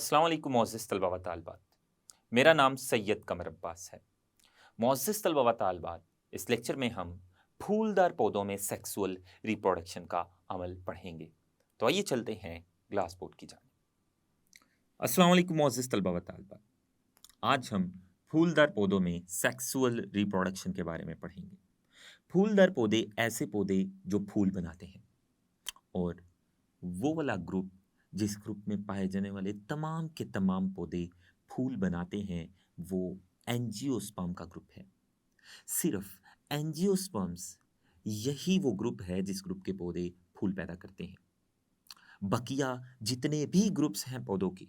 अस्सलाम वालेकुम मोअज़्ज़िज़ तलबा व तालिबात। मेरा नाम सैयद कमर अब्बास है। मोअज़्ज़िज़ तलबा व तालिबात, इस लेक्चर में हम फूलदार पौधों में सेक्सुअल रिप्रोडक्शन का अमल पढ़ेंगे। तो आइए चलते हैं ग्लास बोर्ड की जानिब। अस्सलाम वालेकुम मोअज़्ज़िज़ तलबा व तालिबात। आज हम फूलदार पौधों में सेक्सुअल रिप्रोडक्शन के बारे में पढ़ेंगे। फूलदार पौधे ऐसे पौधे जो फूल बनाते हैं और वो वाला ग्रुप जिस ग्रुप में पाए जाने वाले तमाम के तमाम पौधे फूल बनाते हैं, वो एंजियोस्पर्म का ग्रुप है। सिर्फ एंजियोस्पर्म्स यही वो ग्रुप है जिस ग्रुप के पौधे फूल पैदा करते हैं। बकिया जितने भी ग्रुप्स हैं पौधों के,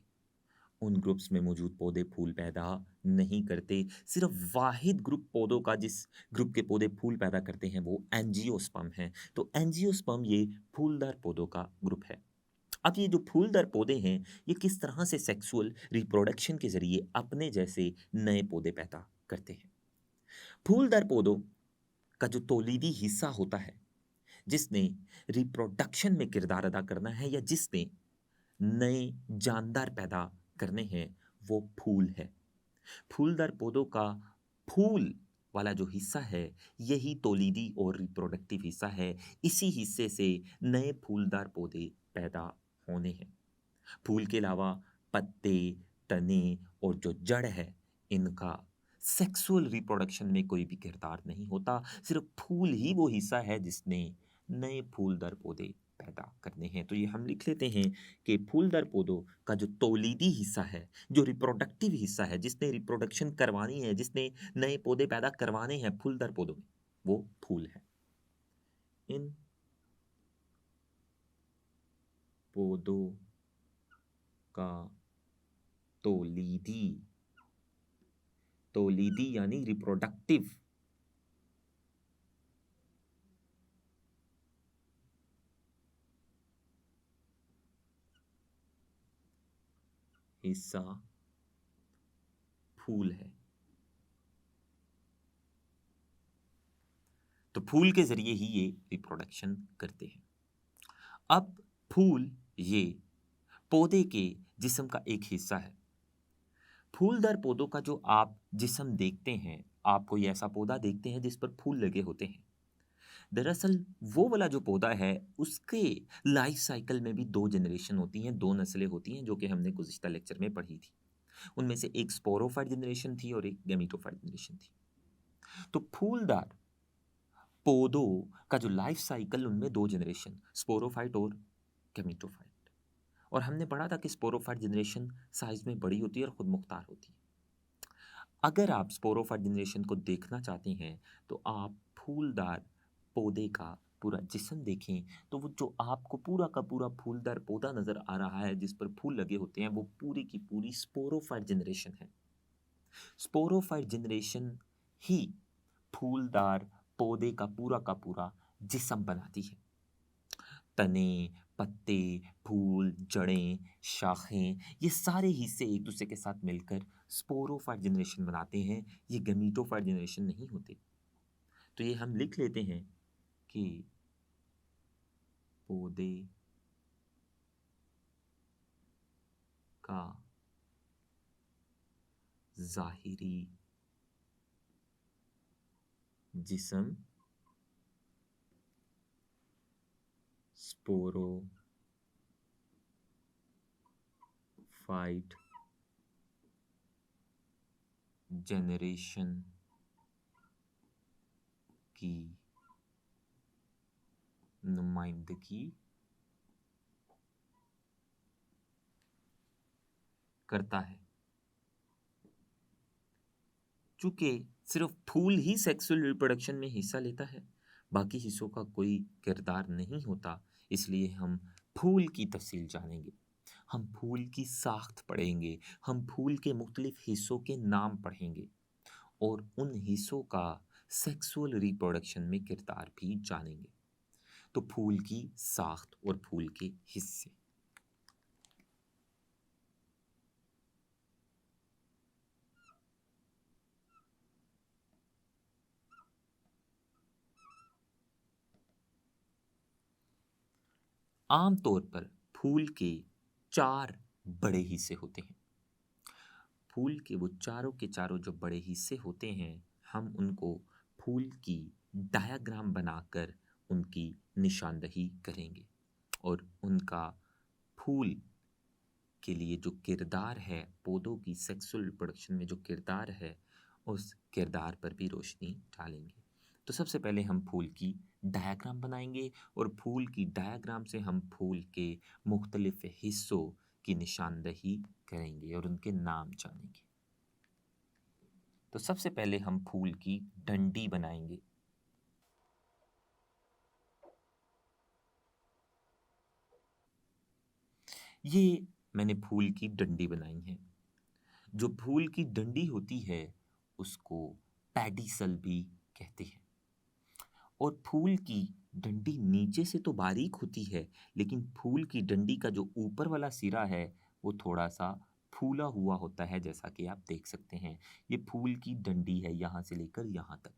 उन ग्रुप्स में मौजूद पौधे फूल पैदा नहीं करते। सिर्फ वाहिद ग्रुप पौधों का जिस ग्रुप के पौधे फूल पैदा करते हैं वो एंजियोस्पर्म है। तो एंजियोस्पर्म ये फूलदार पौधों का ग्रुप है। अब ये जो फूलदार पौधे हैं, ये किस तरह से सेक्सुअल रिप्रोडक्शन के ज़रिए अपने जैसे नए पौधे पैदा करते हैं। फूलदार पौधों का जो तौलीदी हिस्सा होता है, जिसने रिप्रोडक्शन में किरदार अदा करना है या जिसने नए जानदार पैदा करने हैं, वो फूल है। फूलदार पौधों का फूल वाला जो हिस्सा है, यही तौलीदी और रिप्रोडक्टिव हिस्सा है। इसी हिस्से से नए फूलदार पौधे पैदा होने हैं। फूल के अलावा पत्ते, तने और जो जड़ है, इनका सेक्सुअल रिप्रोडक्शन में कोई भी किरदार नहीं होता। सिर्फ फूल ही वो हिस्सा है जिसने नए फूलदार पौधे पैदा करने हैं। तो ये हम लिख लेते हैं कि फूलदार पौधों का जो तौलीदी हिस्सा है, जो रिप्रोडक्टिव हिस्सा है, जिसने रिप्रोडक्शन करवानी है, जिसने नए पौधे पैदा करवाने हैं फूलदार पौधों में, वो फूल है। इन पौधों का तौलीदी तौलीदी यानी रिप्रोडक्टिव हिस्सा फूल है। तो फूल के जरिए ही ये रिप्रोडक्शन करते हैं। अब फूल ये पौधे के जिस्म का एक हिस्सा है। फूलदार पौधों का जो आप जिस्म देखते हैं, आप कोई ऐसा पौधा देखते हैं जिस पर फूल लगे होते हैं। दरअसल वो वाला जो पौधा है, उसके लाइफ साइकिल में भी 2 जनरेशन होती हैं, 2 नस्लें होती हैं, जो कि हमने गुज़िश्ता लेक्चर में पढ़ी थी। उनमें से एक स्पोरोफाइट जनरेशन थी और एक गैमेटोफाइट जनरेशन थी। तो फूलदार पौधों का जो लाइफ साइकिल, उनमें 2 जनरेशन स्पोरोफाइट और गैमेटोफाइट। और हमने पढ़ा था कि स्पोरोफाइट जनरेशन साइज़ में बड़ी होती है और खुद मुख्तार होती है। अगर आप स्पोरोफाइट जनरेशन को देखना चाहते हैं, तो आप फूलदार पौधे का पूरा जिस्म देखें, तो वो जो आपको पूरा का पूरा फूलदार पौधा नज़र आ रहा है, जिस पर फूल लगे होते हैं, वो पूरी की पूरी स्पोरोफाइट जनरेशन है। स्पोरोफाइट जनरेशन ही फूलदार पौधे का पूरा जिस्म बनाती है। तने, पत्ते, फूल, जड़ें, शाखें, ये सारे हिस्से एक दूसरे के साथ मिलकर स्पोरोफाइट जनरेशन बनाते हैं। ये गमीटोफाइट जनरेशन नहीं होते। तो ये हम लिख लेते हैं कि पौधे का ज़ाहिरी जिस्म स्पोरोफाइट जनरेशन की नुमाइंदगी करता है। चूँकि सिर्फ फूल ही सेक्सुअल रिप्रोडक्शन में हिस्सा लेता है, बाकी हिस्सों का कोई किरदार नहीं होता, इसलिए हम फूल की तफ़सील जानेंगे। हम फूल की साख्त पढ़ेंगे, हम फूल के मुख्तलिफ हिस्सों के नाम पढ़ेंगे और उन हिस्सों का सेक्सुअल रिप्रोडक्शन में किरदार भी जानेंगे। तो फूल की साख्त और फूल के हिस्से। आम तौर पर फूल के 4 बड़े हिस्से होते हैं। फूल के वो चारों के चारों जो बड़े हिस्से होते हैं, हम उनको फूल की डायग्राम बनाकर उनकी निशानदही करेंगे और उनका फूल के लिए जो किरदार है, पौधों की सेक्सुअल रिप्रोडक्शन में जो किरदार है, उस किरदार पर भी रोशनी डालेंगे। तो सबसे पहले हम फूल की डायग्राम बनाएंगे और फूल की डायग्राम से हम फूल के मुख्तलिफ हिस्सों की निशानदही करेंगे और उनके नाम जानेंगे। तो सबसे पहले हम फूल की डंडी बनाएंगे। ये मैंने फूल की डंडी बनाई है। जो फूल की डंडी होती है उसको पैडिसल भी कहते हैं। और फूल की डंडी नीचे से तो बारीक होती है, लेकिन फूल की डंडी का जो ऊपर वाला सिरा है वो थोड़ा सा फूला हुआ होता है, जैसा कि आप देख सकते हैं। ये फूल की डंडी है यहाँ से लेकर यहाँ तक।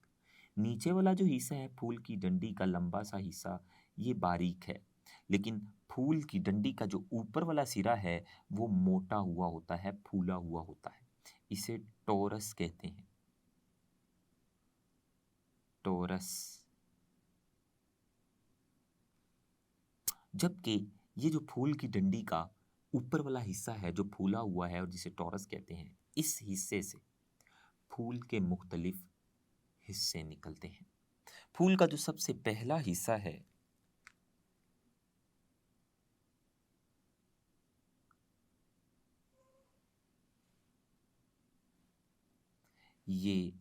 नीचे वाला जो हिस्सा है फूल की डंडी का, लंबा सा हिस्सा, ये बारीक है, लेकिन फूल की डंडी का जो ऊपर वाला सिरा है वो मोटा हुआ होता है, फूला हुआ होता है। इसे टोरस कहते हैं। टोरस। जबकि ये जो फूल की डंडी का ऊपर वाला हिस्सा है जो फूला हुआ है और जिसे टॉरस कहते हैं, इस हिस्से से फूल के मुख्तलिफ हिस्से निकलते हैं। फूल का जो सबसे पहला हिस्सा है ये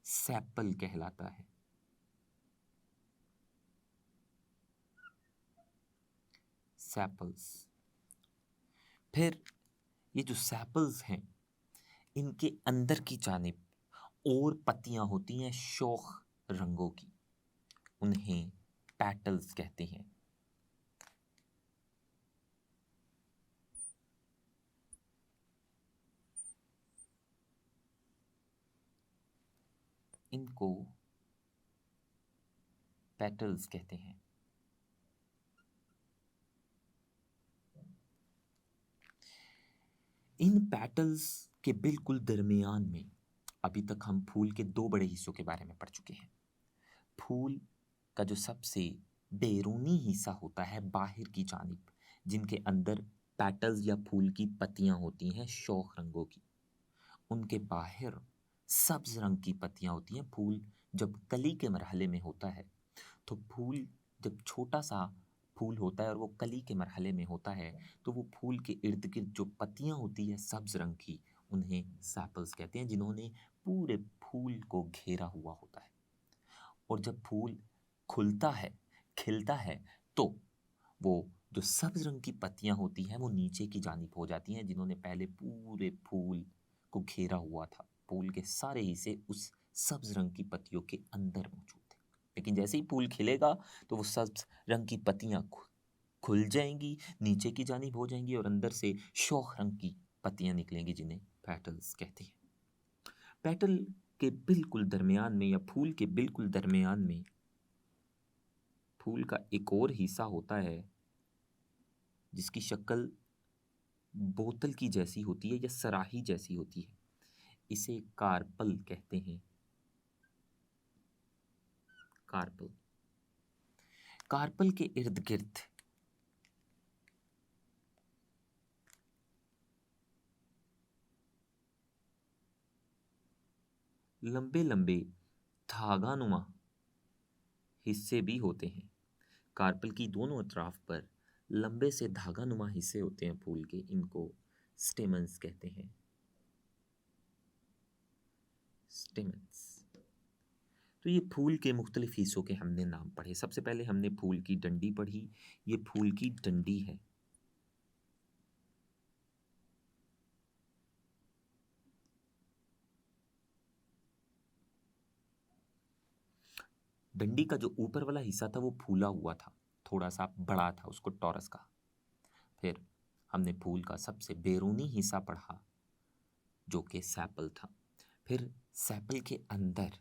सेपल कहलाता है। सेपल्स। फिर ये जो सेपल्स हैं, इनके अंदर की जानिब और पत्तियां होती हैं शोख रंगों की, उन्हें पेटल्स कहते हैं। इनको पेटल्स कहते हैं। इन पेटल्स के बिल्कुल दरमियान में अभी तक हम फूल के दो बड़े हिस्सों के बारे में पढ़ चुके हैं। फूल का जो सबसे बैरूनी हिस्सा होता है बाहर की जानिब, जिनके अंदर पेटल्स या फूल की पत्तियां होती हैं शोख रंगों की, उनके बाहर सब्ज रंग की पत्तियां होती हैं। फूल जब कली के मरहले में होता है, तो फूल जब छोटा सा फूल होता है और वो कली के मरहले में होता है, तो वो फूल के इर्द गिर्द जो पत्तियां होती है सब्ज रंग की, उन्हें सेपल्स कहते हैं, जिन्होंने पूरे फूल को घेरा हुआ होता है। और जब फूल खुलता है, खिलता है, तो वो जो सब्ज रंग की पत्तियां होती हैं वो नीचे की जानिब हो जाती हैं, जिन्होंने पहले पूरे फूल को घेरा हुआ था। फूल के सारे हिस्से उस सब्ज रंग की पत्तियों के अंदर मौजूद थे। लेकिन जैसे ही फूल खिलेगा तो वो सब्ज रंग की पत्तियां खुल जाएंगी, नीचे की जानिब हो जाएंगी और अंदर से शोख रंग की पत्तियां निकलेंगी, जिन्हें पेटल्स कहते हैं। पेटल के बिल्कुल दरमियान में या फूल के बिल्कुल दरमियान में फूल का एक और हिस्सा होता है जिसकी शक्ल बोतल की जैसी होती है या सराही जैसी होती है। इसे कार्पल कहते हैं। कार्पल। कार्पल के इर्द गिर्द लंबे लंबे धागानुमा हिस्से भी होते हैं। कार्पल की दोनों अतराफ पर लंबे से धागानुमा हिस्से होते हैं फूल के, इनको स्टेमन्स कहते हैं। स्टेमन्स। तो ये फूल के मुख्तलिफ हिस्सों के हमने नाम पढ़े। सबसे पहले हमने फूल की डंडी पढ़ी। ये फूल की डंडी है। डंडी का जो ऊपर वाला हिस्सा था वो फूला हुआ था, थोड़ा सा बड़ा था, उसको टॉरस कहा। फिर हमने फूल का सबसे बैरूनी हिस्सा पढ़ा जो कि सेपल था। फिर सेपल के अंदर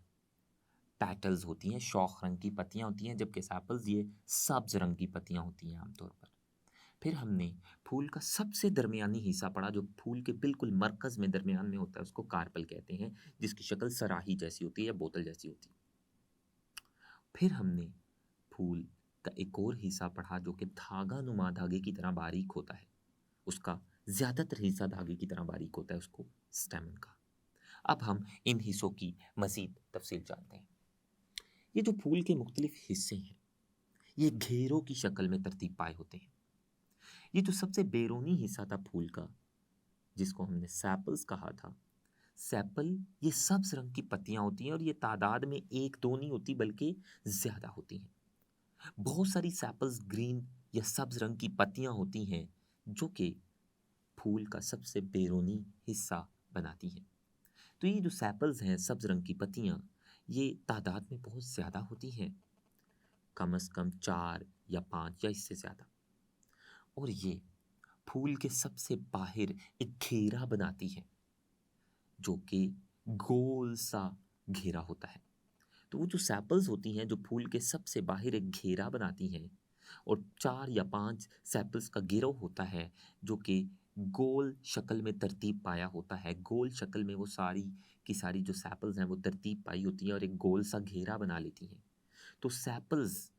पेटल्स होती हैं, शौख रंग की पत्तियां होती हैं, जबकि सेपल्स ये सब्ज रंग की पत्तियां होती हैं आमतौर पर। फिर हमने फूल का सबसे दरमियानी हिस्सा पढ़ा जो फूल के बिल्कुल मरकज में दरमियान में होता है, उसको कार्पल कहते हैं, जिसकी शक्ल सराही जैसी होती है या बोतल जैसी होती है। फिर हमने फूल का एक और हिस्सा पढ़ा जो कि धागा नुमा धागे की तरह बारीक होता है, उसका ज्यादातर हिस्सा धागे की तरह बारीक होता है, उसको स्टेमन का। अब हम इन हिस्सों की मजीद तफसील जानते हैं। ये जो फूल के मुख्तलिफ हिस्से हैं ये घेरों की शक्ल में तरतीब पाए होते हैं। ये जो सबसे बैरूनी हिस्सा था फूल का, जिसको हमने सैपल्स कहा था, सैपल ये सब्ज रंग की पत्तियां होती हैं और ये तादाद में एक दो नहीं होती बल्कि ज्यादा होती हैं। बहुत सारी सैपल्स ग्रीन या सब्ज रंग की पत्तियां होती हैं जो कि फूल का सबसे बैरूनी हिस्सा बनाती हैं। तो ये जो सैपल्स हैं, सब्ज रंग की पत्तियां, ये तादाद में बहुत ज्यादा होती हैं, कम से कम 4 या 5 या इससे ज्यादा। और ये फूल के सबसे बाहर एक घेरा बनाती है जो कि गोल सा घेरा होता है। तो वो जो सैपल्स होती हैं जो फूल के सबसे बाहर एक घेरा बनाती हैं, और 4 या 5 सैपल्स का गिरोह होता है जो कि गोल शक्ल में तरतीब पाया होता है। गोल शक्ल में वो सारी की सारी जो सैपल्स हैं वो तरतीब पाई होती हैं और एक गोल सा घेरा बना लेती हैं। तो सैपल्स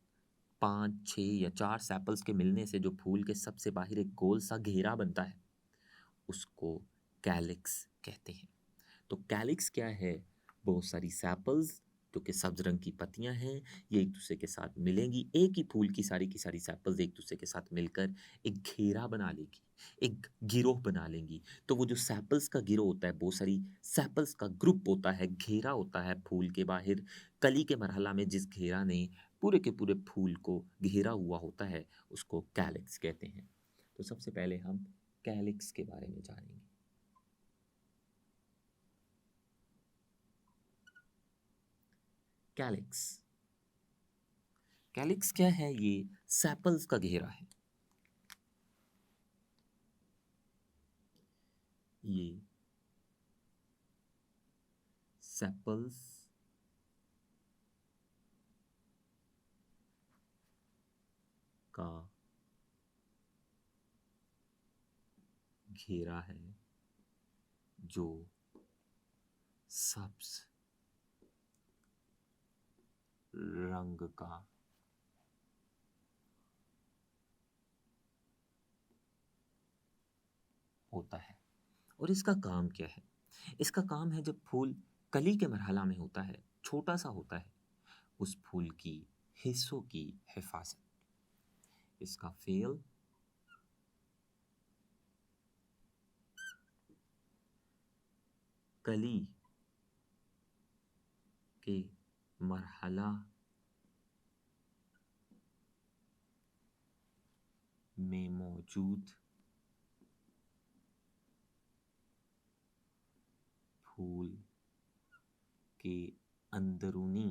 5, 6 या 4 सैपल्स के मिलने से जो फूल के सबसे बाहर एक गोल सा घेरा बनता है उसको कैलिक्स कहते हैं। तो कैलिक्स क्या है? बहुत सारी सैपल्स जो कि सब्ज रंग की पत्तियां हैं, ये एक दूसरे के साथ मिलेंगी, एक ही फूल की सारी सैपल्स एक दूसरे के साथ मिलकर एक घेरा बना लेगी, एक गिरोह बना लेंगी। तो वो जो सैपल्स का गिरोह होता है, बहुत सारी सैपल्स का ग्रुप होता है, घेरा होता है फूल के बाहर, कली के मरहला में जिस घेरा ने पूरे के पूरे फूल को घेरा हुआ होता है उसको कैलिक्स कहते हैं। तो सबसे पहले हम कैलिक्स के बारे में जानेंगे। कैलिक्स कैलिक्स क्या है? ये सैपल्स का घेरा है। ये सैपल्स का घेरा है जो सब्ज रंग का होता है। और इसका काम क्या है? इसका काम है जब फूल कली के मरहला में होता है, छोटा सा होता है, उस फूल की हिस्सों की हिफाजत। इसका फेल कली के मरहला में मौजूद फूल के अंदरूनी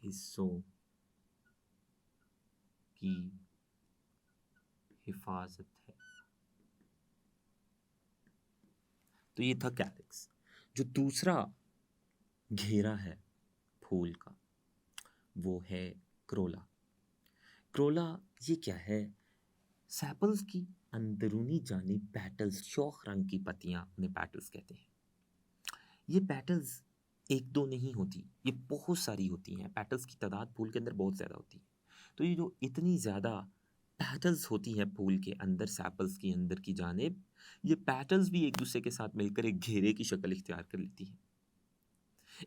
हिस्सों की हिफाजत है। तो ये था कैलिक्स। जो दूसरा घेरा है फूल का वो है क्रोला। क्रोला ये क्या है? सैपल्स की अंदरूनी जानिब पेटल्स, शौख रंग की पत्तियां, उन्हें पेटल्स कहते हैं। ये पेटल्स एक दो नहीं होती, ये बहुत सारी होती हैं। पेटल्स की तादाद फूल के अंदर बहुत ज़्यादा होती है। तो ये जो इतनी ज़्यादा पेटल्स होती हैं फूल के अंदर, सैपल्स की अंदर की जानिब, ये पेटल्स भी एक दूसरे के साथ मिलकर एक घेरे की शक्ल इख्तियार कर लेती हैं।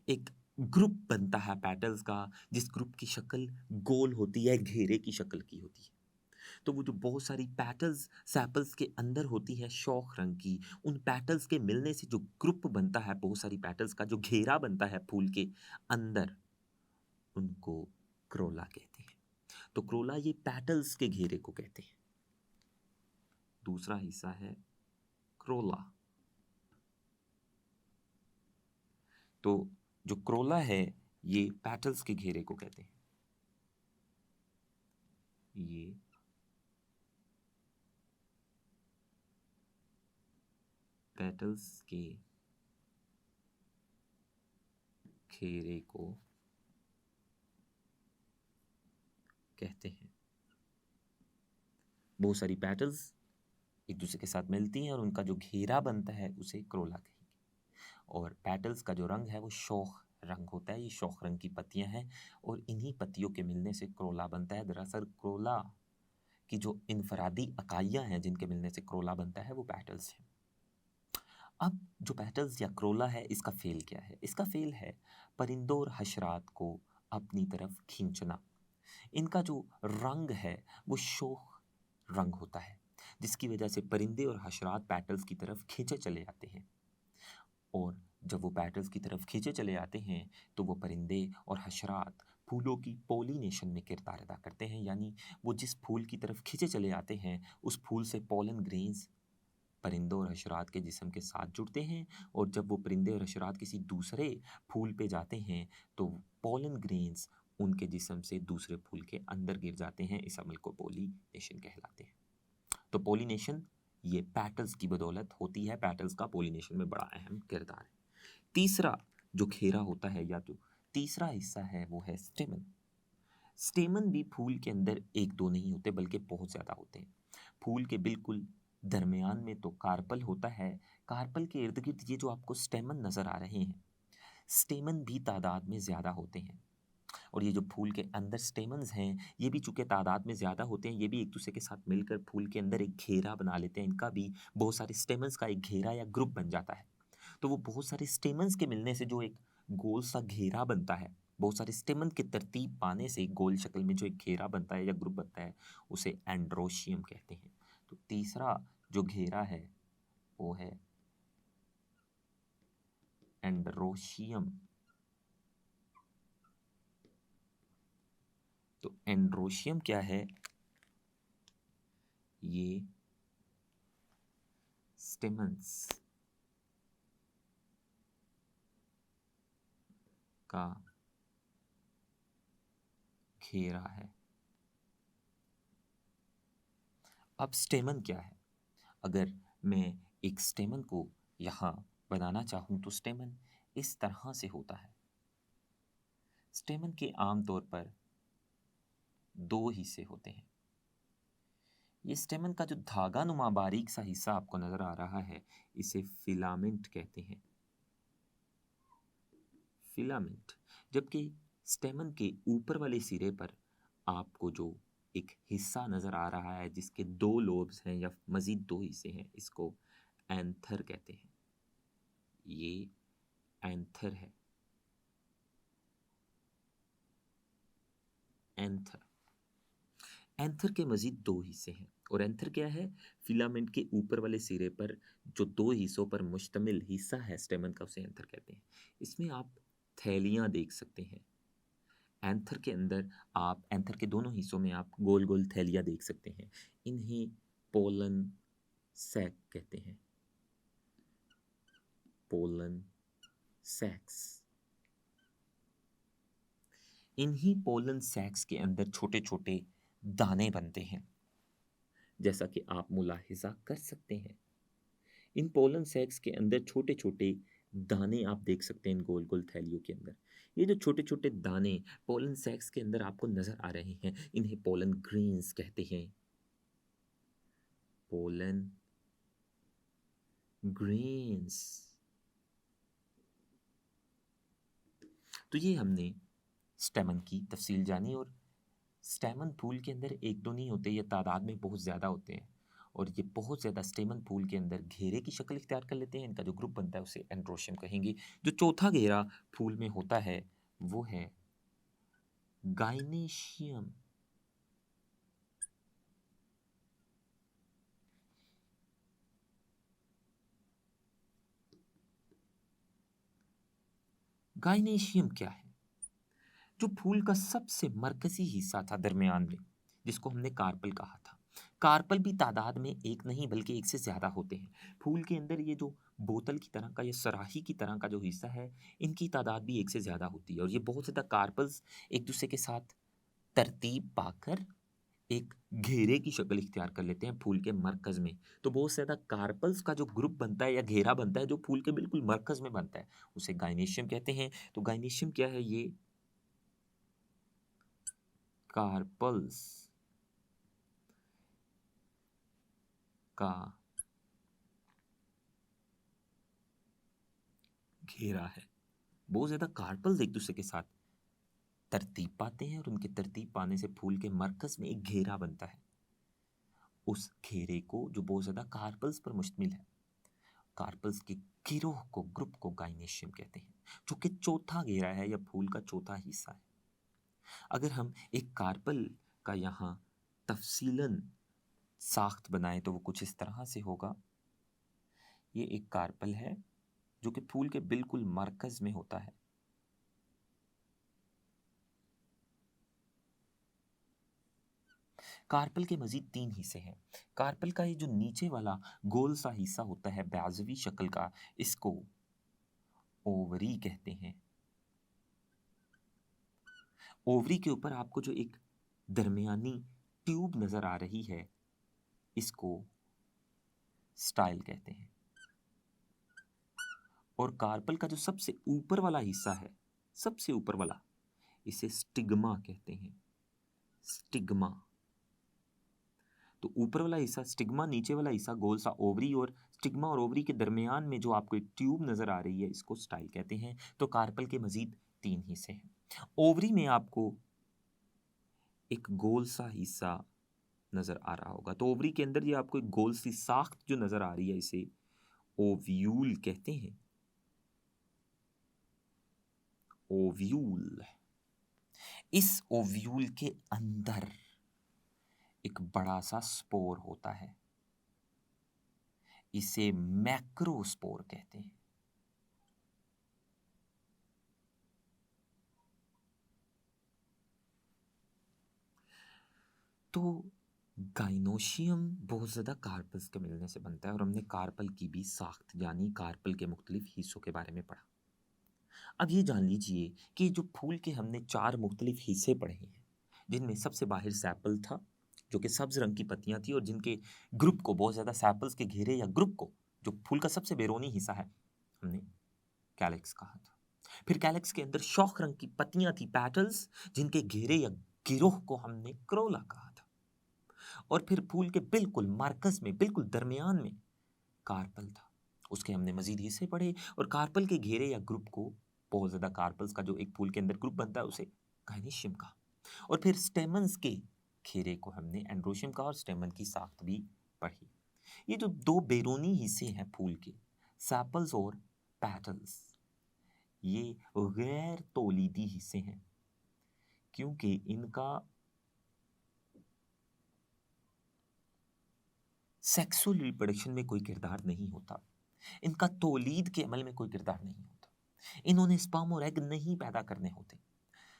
एक ग्रुप बनता है पेटल्स का, जिस ग्रुप की शक्ल गोल होती है, घेरे की शक्ल की होती है। तो वो जो बहुत सारी पेटल्स सैपल्स के अंदर होती है शौख रंग की, उन पेटल्स के मिलने से जो ग्रुप बनता है, बहुत सारी पेटल्स का जो घेरा बनता है फूल के अंदर, उनको क्रोला कहते हैं। तो क्रोला ये पेटल्स के घेरे को कहते हैं। दूसरा हिस्सा है क्रोला। तो जो क्रोला है ये पेटल्स के घेरे को कहते हैं। ये पेटल्स के घेरे को कहते हैं। बहुत सारी पेटल्स एक दूसरे के साथ मिलती हैं और उनका जो घेरा बनता है उसे क्रोला कहेंगे। और पेटल्स का जो रंग है वो शोख रंग होता है। ये शोख रंग की पत्तियां हैं और इन्हीं पत्तियों के मिलने से क्रोला बनता है। दरअसल क्रोला की जो इनफरादी इकाइयां हैं जिनके मिलने से क्रोला बनता है वो पेटल्स हैं। अब जो पेटल्स या क्रोला है इसका फेल क्या है? इसका फेल है परिंदों और हशरात को अपनी तरफ खींचना। इनका जो रंग है वो शोख रंग होता है, जिसकी वजह से परिंदे और हशरात पेटल्स की तरफ खींचे चले आते हैं। और जब वो पेटल्स की तरफ खींचे चले आते हैं तो वो परिंदे और हशरात फूलों की पोलिनेशन में किरदार अदा करते हैं। यानी वो जिस फूल की तरफ खींचे चले आते हैं उस फूल से पोलन ग्रेन्स परिंदों और हशरात के जिस्म के साथ जुड़ते हैं। और जब वो परिंदे और हशरात किसी दूसरे फूल पे जाते हैं तो पोलन ग्रेन्स उनके जिस्म से दूसरे फूल के अंदर गिर जाते हैं। इस अमल को पोलिनेशन कहलाते हैं। तो पोलिनेशन ये पेटल्स की बदौलत होती है। पेटल्स का पोलिनेशन में बड़ा अहम किरदार है। तीसरा जो घेरा होता है या तो तीसरा हिस्सा है वो है स्टेमन। स्टेमन भी फूल के अंदर एक दो नहीं होते बल्कि बहुत ज़्यादा होते हैं। फूल के बिल्कुल दरमियान में तो कार्पल होता है। कार्पल के इर्द गिर्द ये जो आपको स्टेमन नज़र आ रहे हैं, स्टेमन भी तादाद में ज़्यादा होते हैं। और ये जो फूल के अंदर स्टेमन्स हैं ये भी चूंकि तादाद में ज़्यादा होते हैं, ये भी एक दूसरे के साथ मिलकर फूल के अंदर एक घेरा बना लेते हैं। इनका भी बहुत सारे स्टेमन्स का एक घेरा या ग्रुप बन जाता है। तो वो बहुत सारे स्टेमन्स के मिलने से जो एक गोल सा घेरा बनता है, बहुत सारे स्टेमन की तरतीब पाने से गोल शक्ल में जो एक घेरा बनता है या ग्रुप बनता है उसे एंड्रोशियम कहते हैं। तो तीसरा जो घेरा है वो है एंड्रोशियम। तो एंड्रोशियम क्या है? ये स्टेमन्स का घेरा है। अब स्टेमन क्या है? अगर मैं एक स्टेमन को यहाँ बनाना चाहूँ तो स्टेमन इस तरह से होता है। स्टेमन के आमतौर पर दो हिस्से होते हैं। ये स्टेमन का जो धागा नुमा बारीक सा हिस्सा आपको नजर आ रहा है इसे फिलामेंट कहते हैं। फिलामेंट। जबकि स्टेमन के ऊपर वाले सिरे पर आपको जो एक हिस्सा नजर आ रहा है जिसके दो लोब्स हैं या मजीद दो हिस्से हैं, इसको एंथर कहते हैं। ये एंथर है। एंथर। एंथर के मजीद दो हिस्से हैं। और एंथर क्या है? फिलामेंट के ऊपर वाले सिरे पर जो दो हिस्सों पर मुश्तमिल हिस्सा है स्टेमन का उसे एंथर कहते हैं। इसमें आप थैलियां देख सकते हैं। एंथर के अंदर आप एंथर के दोनों हिस्सों में आप गोल गोल थैलियां देख सकते हैं। इन्हें पोलन सैक कहते हैं। पोलन सैक्स। इन्हीं पोलन सैक्स के अंदर छोटे छोटे दाने बनते हैं, जैसा कि आप मुलाहिजा कर सकते हैं। इन पोलन सैक्स के अंदर छोटे छोटे दाने आप देख सकते हैं इन गोल गोल थैलियों के अंदर। ये जो छोटे छोटे दाने पोलन सैक्स के अंदर आपको नजर आ रहे हैं इन्हें पोलन ग्रेन्स कहते हैं। Pollen grains. तो ये हमने स्टेमन की तफसील जानी। और स्टेमन फूल के अंदर एक दो नहीं होते, ये तादाद में बहुत ज़्यादा होते हैं। और ये बहुत ज़्यादा स्टेमन फूल के अंदर घेरे की शक्ल इख्तियार कर लेते हैं। इनका जो ग्रुप बनता है उसे एंड्रोशियम कहेंगे। जो चौथा घेरा फूल में होता है वो है गाइनेशियम। गाइनेशियम क्या है? जो फूल का सबसे मरकजी हिस्सा था दरमियान में, जिसको हमने कार्पल कहा था। कार्पल भी तादाद में एक नहीं बल्कि एक से ज़्यादा होते हैं। फूल के अंदर ये जो बोतल की तरह का या सराही की तरह का जो हिस्सा है इनकी तादाद भी एक से ज़्यादा होती है। और ये बहुत ज़्यादा कार्पल्स एक दूसरे के साथ तरतीब पाकर एक घेरे की शक्ल इख्तियार कर लेते हैं फूल के मरकज में। तो बहुत ज़्यादा कार्पल्स का जो ग्रुप बनता है या घेरा बनता है जो फूल के बिल्कुल मरकज में बनता है उसे गाइनेशियम कहते हैं। तो गाइनेशियम क्या है? ये कार्पल्स का घेरा है। बहुत ज्यादा कार्पल्स एक दूसरे के साथ तरतीब पाते हैं और उनके तरतीब पाने से फूल के मरकज में एक घेरा बनता है। उस घेरे को, जो बहुत ज्यादा कार्पल्स पर मुश्तमिल है, कार्पल्स के गिरोह को, ग्रुप को गाइनेशियम कहते हैं, जो कि चौथा घेरा है या फूल का चौथा हिस्सा है। अगर हम एक कार्पल का यहाँ तफसीलन साख्त बनाए तो वो कुछ इस तरह से होगा। ये एक कार्पल है जो कि फूल के बिल्कुल मरकज में होता है। कार्पल के मजीद 3 हिस्से हैं। कार्पल का ये जो नीचे वाला गोल सा हिस्सा होता है बैजवी शक्ल का, इसको ओवरी कहते हैं। ओवरी के ऊपर आपको जो एक दरमियानी ट्यूब नजर आ रही है, इसको स्टाइल कहते हैं। और कार्पल का जो सबसे ऊपर वाला हिस्सा है, सबसे ऊपर वाला, इसे स्टिग्मा कहते हैं। स्टिग्मा। तो ऊपर वाला हिस्सा स्टिग्मा, नीचे वाला हिस्सा गोल सा ओवरी, और स्टिग्मा और ओवरी के दरमियान में जो आपको एक ट्यूब नजर आ रही है, इसको स्टाइल कहते हैं। तो कार्पल के मजीद 3 हिस्से हैं। ओवरी में आपको एक गोल सा हिस्सा नजर आ रहा होगा। तो ओवरी के अंदर ये आपको एक गोल सी साख्त जो नजर आ रही है, इसे ओव्यूल कहते हैं। ओव्यूल। इस ओव्यूल के अंदर एक बड़ा सा स्पोर होता है, इसे मैक्रोस्पोर कहते हैं। तो गाइनोशियम बहुत ज्यादा कार्पल्स के मिलने से बनता है, और हमने कार्पल की भी साख्त यानी कार्पल के मुख्तलिफ हिस्सों के बारे में पढ़ा। अब ये जान लीजिए कि जो फूल के हमने 4 मुख्तलिफ हिस्से पढ़े हैं, जिनमें सबसे बाहर सैपल था जो कि सब्ज रंग की पत्तियां थी, और जिनके ग्रुप को, बहुत ज्यादा सैपल्स के घेरे या ग्रुप को, जो फूल का सबसे बैरूनी हिस्सा है, हमने कैलिक्स कहा था। फिर कैलिक्स के अंदर शौक रंग की पत्तियां थी, पैटल्स, जिनके घेरे या गिरोह को हमने क्रोला कहा था। और फिर फूल के बिल्कुल मरकज में, बिल्कुल दरमियान में कार्पल था। उसके हमने मजीद हिस्से पढ़े, और कार्पल के घेरे या ग्रुप को, बहुत ज्यादा कार्पल्स का जो एक फूल के अंदर ग्रुप बनता है, उसे गाइनेशियम कहा। और फिर स्टेमन्स के घेरे को हमने एंड्रोशियम कहा, और स्टेमन की साख्त भी पढ़ी। ये जो 2 बैरूनी हिस्से हैं फूल के, सैपल्स और पैटल्स, ये गैर तौलीदी हिस्से हैं, क्योंकि इनका सेक्सुअल रिप्रोडक्शन में कोई किरदार नहीं होता, इनका तौलीद के अमल में कोई किरदार नहीं होता, इन्होंने स्पर्म और एग नहीं पैदा करने होते।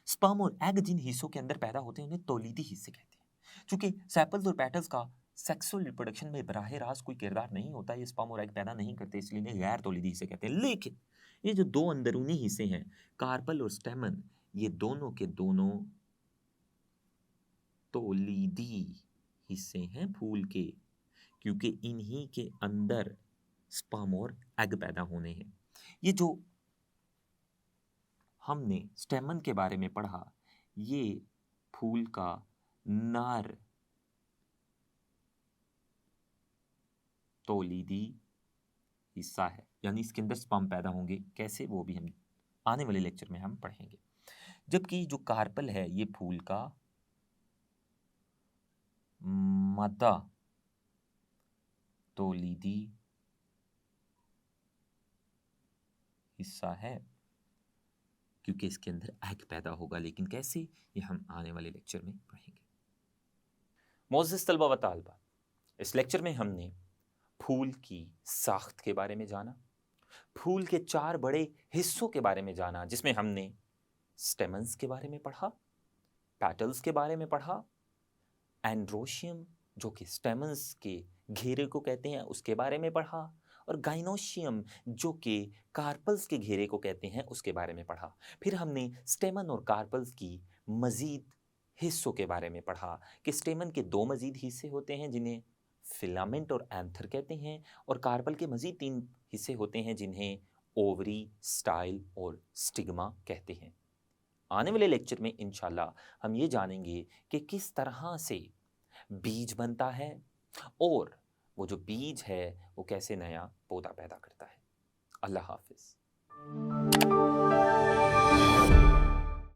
स्पर्म और एग जिन हिस्सों के अंदर पैदा होते हैं, उन्हें तौलीदी हिस्से कहते हैं। चूंकि सेपल्स और पेटल्स का सेक्सुअल रिप्रोडक्शन में बराह रास्त कोई किरदार नहीं होता, ये स्पर्म और एग पैदा नहीं करते, इसलिए इन्हें गैर तौलीदी हिस्से कहते हैं। लेकिन ये जो 2 अंदरूनी हिस्से हैं, कार्पल और स्टेमन, ये दोनों के दोनों तौलीदी हिस्से हैं फूल के, क्योंकि इन्हीं के अंदर स्पर्म और एग पैदा होने हैं। ये जो हमने स्टेमन के बारे में पढ़ा, ये फूल का नर तौलीदी हिस्सा है, यानी इसके अंदर स्पर्म पैदा होंगे। कैसे, वो भी हम आने वाले लेक्चर में हम पढ़ेंगे। जबकि जो कार्पल है, ये फूल का मादा तौलीदी हिस्सा है, क्योंकि इसके अंदर एग पैदा होगा। लेकिन कैसे, ये हम आने वाले लेक्चर में पढ़ेंगे। मोअज़्ज़िज़ तलबा व तालिबात, इस लेक्चर में हमने फूल की साख्त के बारे में जाना, फूल के 4 बड़े हिस्सों के बारे में जाना, जिसमें हमने स्टेमन्स के बारे में पढ़ा, पैटल्स के बारे में पढ़ा, एंड्रोशियम जो कि स्टेमन्स के घेरे को कहते हैं, उसके बारे में पढ़ा, और गाइनोशियम जो कि कार्पल्स के घेरे को कहते हैं, उसके बारे में पढ़ा। फिर हमने स्टेमन और कार्पल्स की मजीद हिस्सों के बारे में पढ़ा कि स्टेमन के 2 मजीद हिस्से होते हैं, जिन्हें फिलामेंट और एंथर कहते हैं, और कार्पल के मजीद 3 हिस्से होते हैं, जिन्हें ओवरी, स्टाइल और स्टिग्मा कहते हैं। आने वाले लेक्चर में इंशाल्लाह हम ये जानेंगे कि किस तरह से बीज बनता है और वो जो बीज है वो कैसे नया पौधा पैदा करता है। अल्लाह हाफिज़।